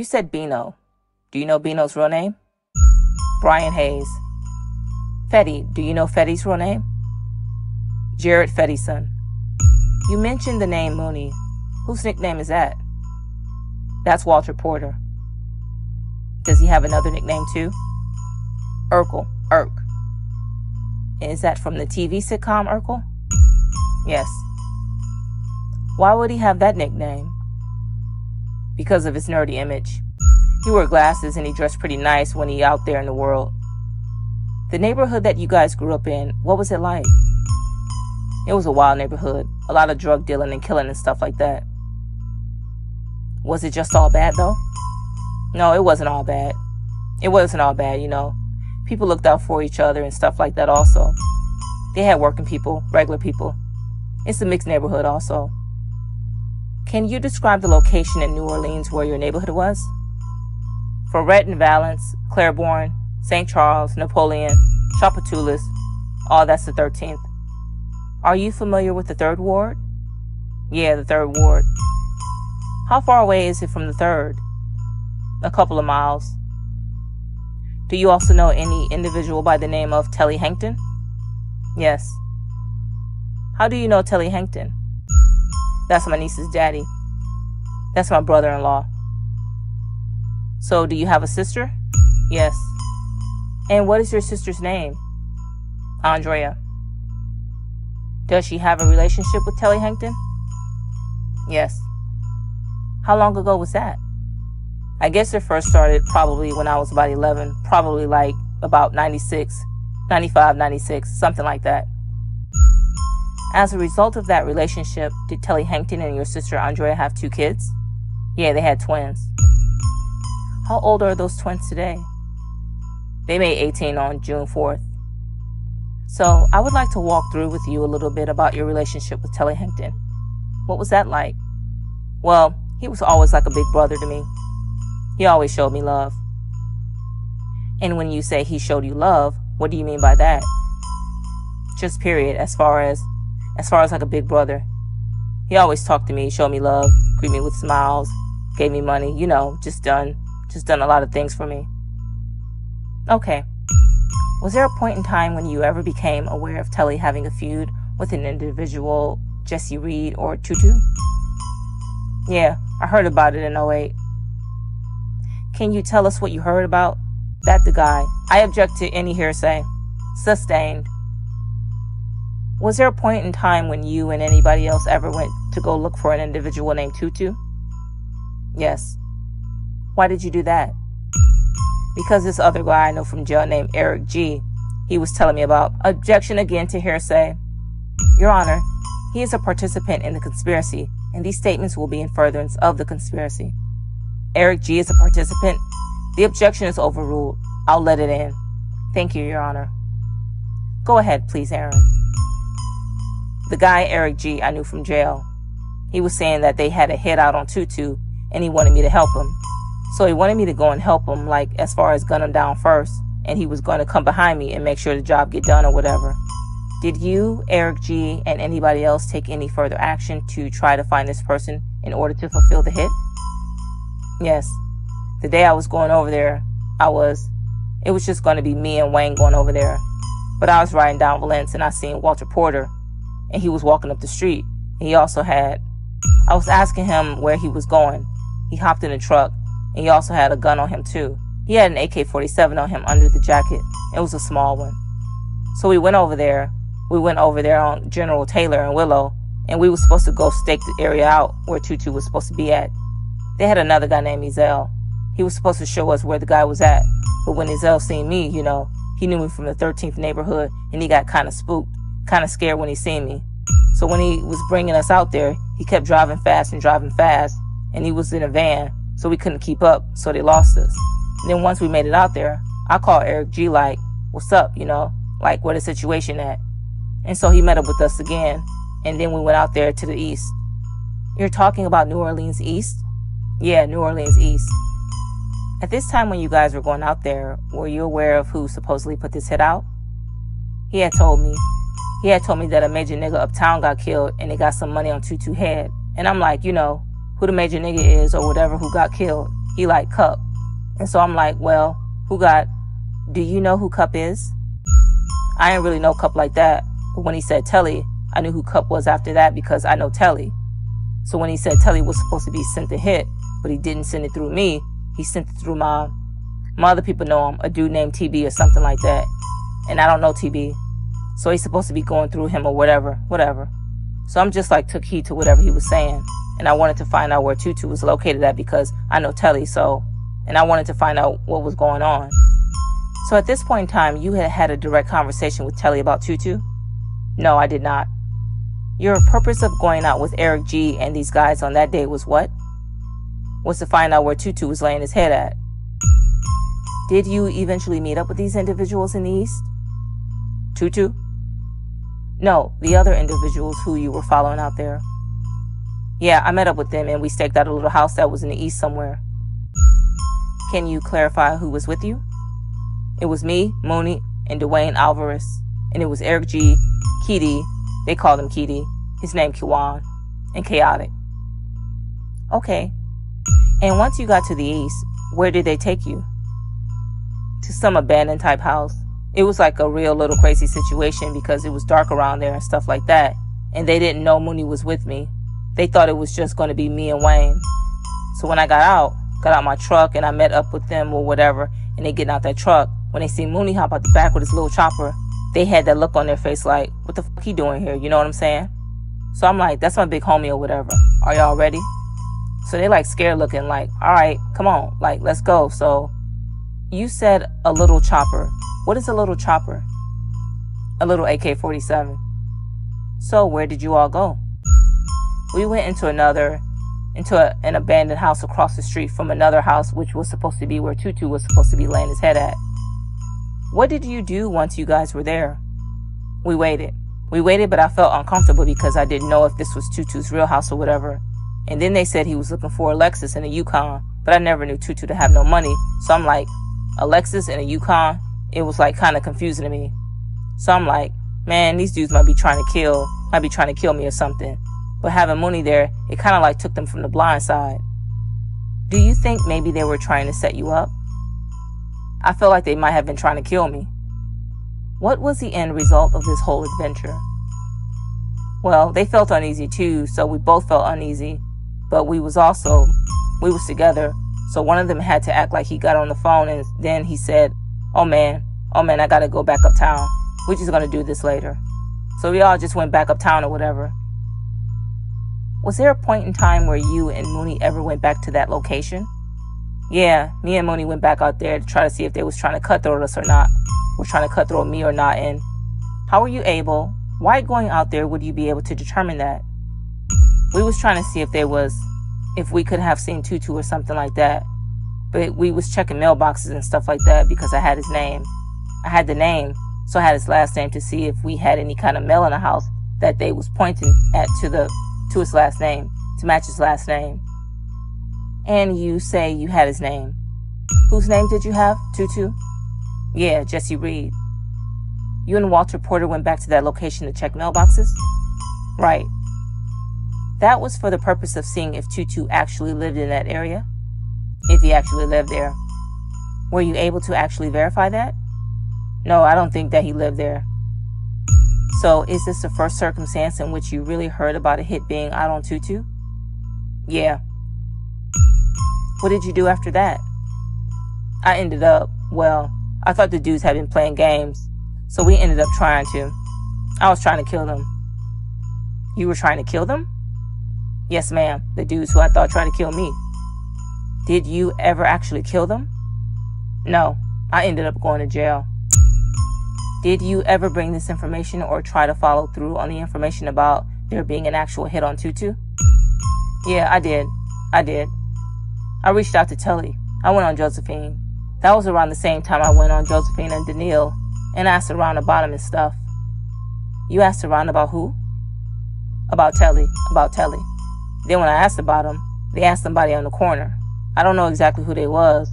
You said Bino. Do you know Bino's real name? Brian Hayes. Fetty. Do you know Fetty's real name? Jared Fetty's son. You mentioned the name Mooney. Whose nickname is that? That's Walter Porter. Does he have another nickname too? Urkel. Irk. Is that from the TV sitcom Urkel? Yes. Why would he have that nickname? Because of his nerdy image. He wore glasses and he dressed pretty nice when he out there in the world. The neighborhood that you guys grew up in, what was it like? It was a wild neighborhood. A lot of drug dealing and killing and stuff like that. Was it just all bad though? No, it wasn't all bad. It wasn't all bad, you know. People looked out for each other and stuff like that also. They had working people, regular people. It's a mixed neighborhood also. Can you describe the location in New Orleans where your neighborhood was? Forret and Valence, Claiborne, St. Charles, Napoleon, Chapatoulas, all that's the 13th. Are you familiar with the 3rd Ward? Yeah, the 3rd Ward. How far away is it from the 3rd? A couple of miles. Do you also know any individual by the name of Telly Hankton? Yes. How do you know Telly Hankton? That's my niece's daddy. That's my brother-in-law. So, do you have a sister? Yes. And what is your sister's name? Andrea. Does she have a relationship with Telly Hankton? Yes. How long ago was that? I guess it first started probably when I was about 11, probably like about 96, 95, 96, something like that. As a result of that relationship, did Telly Hankton and your sister Andrea have 2 kids? Yeah, they had twins. How old are those twins today? They made 18 on June 4th. So, I would like to walk through with you a little bit about your relationship with Telly Hankton. What was that like? Well, he was always like a big brother to me. He always showed me love. And when you say he showed you love, what do you mean by that? Just period, as far as like a big brother. He always talked to me, showed me love, greeted me with smiles, gave me money, you know, just done a lot of things for me. Okay. Was there a point in time when you ever became aware of Telly having a feud with an individual, Jesse Reed or Tutu? Yeah, I heard about it in 08. Can you tell us what you heard about? That the guy. I object to any hearsay. Sustained. Was there a point in time when you and anybody else ever went to go look for an individual named Tutu? Yes. Why did you do that? Because this other guy I know from jail named Eric G, he was telling me about. Objection again to hearsay. Your Honor, he is a participant in the conspiracy, and these statements will be in furtherance of the conspiracy. Eric G is a participant. The objection is overruled. I'll let it in. Thank you, Your Honor. Go ahead, please, Aaron. The guy, Eric G, I knew from jail. He was saying that they had a hit out on Tutu, and he wanted me to help him. So he wanted me to go and help him, like, as far as gun him down first, and he was going to come behind me and make sure the job get done or whatever. Did you, Eric G, and anybody else take any further action to try to find this person in order to fulfill the hit? Yes. The day I was going over there, it was just going to be me and Wayne going over there. But I was riding down Valence and I seen Walter Porter, and he was walking up the street. And I was asking him where he was going. He hopped in a truck, and he also had a gun on him too. He had an AK-47 on him under the jacket. It was a small one. So we went over there. We went over there on General Taylor and Willow, and we were supposed to go stake the area out where Tutu was supposed to be at. They had another guy named Ezell. He was supposed to show us where the guy was at, but when Ezell seen me, you know, he knew me from the 13th neighborhood, and he got kind of spooked, kind of scared when he seen me. So when he was bringing us out there, he kept driving fast, and he was in a van, so we couldn't keep up, so they lost us. And then once we made it out there, I called Eric G like, what's up, you know, like where the situation at? And so he met up with us again, and then we went out there to the east. You're talking about New Orleans East? Yeah, New Orleans East. At this time when you guys were going out there, were you aware of who supposedly put this hit out? He had told me that a major nigga uptown got killed and they got some money on Tutu head. And I'm like, you know, who the major nigga is or whatever who got killed. He like, Cup. And so I'm like, well, do you know who Cup is? I didn't really know Cup like that. But when he said Telly, I knew who Cup was after that because I know Telly. So when he said Telly was supposed to be sent the hit, but he didn't send it through me, he sent it through my other people know him, a dude named TB or something like that. And I don't know TB. So he's supposed to be going through him or whatever. So I'm just like took heed to whatever he was saying. And I wanted to find out where Tutu was located at because I know Telly, and I wanted to find out what was going on. So at this point in time, you had a direct conversation with Telly about Tutu? No, I did not. Your purpose of going out with Eric G and these guys on that day was what? Was to find out where Tutu was laying his head at. Did you eventually meet up with these individuals in the East? Tutu? No, the other individuals who you were following out there. Yeah, I met up with them and we staked out a little house that was in the East somewhere. Can you clarify who was with you? It was me, Mooney, and Dwayne Alvarez. And it was Eric G, Keedy, they called him Keedy, his name Kiwan, and Chaotic. Okay. And once you got to the East, where did they take you? To some abandoned type house. It was like a real little crazy situation because it was dark around there and stuff like that. And they didn't know Mooney was with me. They thought it was just going to be me and Wayne. So when I got out my truck and I met up with them or whatever, and they getting out that truck, when they see Mooney hop out the back with his little chopper, they had that look on their face like, what the fuck he doing here? You know what I'm saying? So I'm like, that's my big homie or whatever. Are y'all ready? So they like scared looking like, all right, come on, like, let's go. So you said a little chopper. What is a little chopper? A little AK-47. So where did you all go? We went into an abandoned house across the street from another house, which was supposed to be where Tutu was supposed to be laying his head at. What did you do once you guys were there? We waited, but I felt uncomfortable because I didn't know if this was Tutu's real house or whatever. And then they said he was looking for a Lexus and a Yukon, but I never knew Tutu to have no money. So I'm like, a Lexus and a Yukon? It was like kind of confusing to me. So I'm like, man, these dudes might be trying to kill me or something. But having Mooney there, it kind of like took them from the blind side. Do you think maybe they were trying to set you up? I feel like they might have been trying to kill me. What was the end result of this whole adventure? Well, they felt uneasy too, so we both felt uneasy. But we was together, so one of them had to act like he got on the phone, and then he said, oh man, I gotta go back uptown. We're just gonna do this later. So we all just went back uptown or whatever. Was there a point in time where you and Mooney ever went back to that location? Yeah, me and Mooney went back out there to try to see if they was trying to cutthroat us or not. Or trying to cutthroat me or not. And how were you able? Why going out there would you be able to determine that? We was trying to see if we could have seen Tutu or something like that. But we was checking mailboxes and stuff like that because I had his name. I had the name, so I had his last name to see if we had any kind of mail in the house that they was pointing at to his last name, to match his last name. And you say you had his name. Whose name did you have? Tutu? Yeah, Jesse Reed. You and Walter Porter went back to that location to check mailboxes? Right. That was for the purpose of seeing if Tutu actually lived in that area? If he actually lived there. Were you able to actually verify that? No, I don't think that he lived there. So, is this the first circumstance in which you really heard about a hit being out on Tutu? Yeah. What did you do after that? I thought the dudes had been playing games, so we ended up trying to. I was trying to kill them. You were trying to kill them? Yes, ma'am. The dudes who I thought tried to kill me. Did you ever actually kill them? No, I ended up going to jail. Did you ever bring this information or try to follow through on the information about there being an actual hit on Tutu? Yeah, I did. I reached out to Telly. I went on Josephine. That was around the same time I went on Josephine and Daniil and asked around about him and stuff. You asked around about who? About Telly. Then when I asked about him, they asked somebody on the corner. I don't know exactly who they was,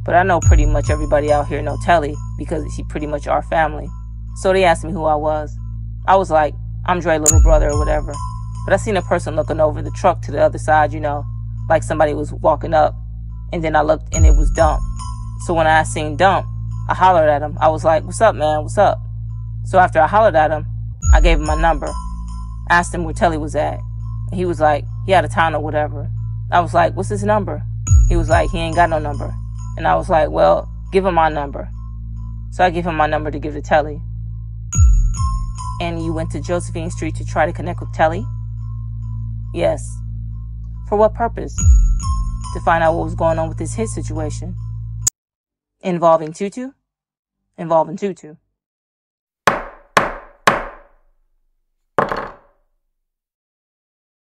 but I know pretty much everybody out here know Telly because he pretty much our family. So they asked me who I was. I was like, I'm Dre's little brother or whatever. But I seen a person looking over the truck to the other side, like somebody was walking up. And then I looked and it was Dump. So when I seen Dump, I hollered at him. I was like, "What's up, man? What's up?" So after I hollered at him, I gave him my number. Asked him where Telly was at. He was like, he out of town or whatever. I was like, "What's his number?" He was like, "He ain't got no number." And I was like, "Well, give him my number." So I gave him my number to give to Telly. And you went to Josephine Street to try to connect with Telly? Yes. For what purpose? To find out what was going on with this hit situation. Involving Tutu? Involving Tutu.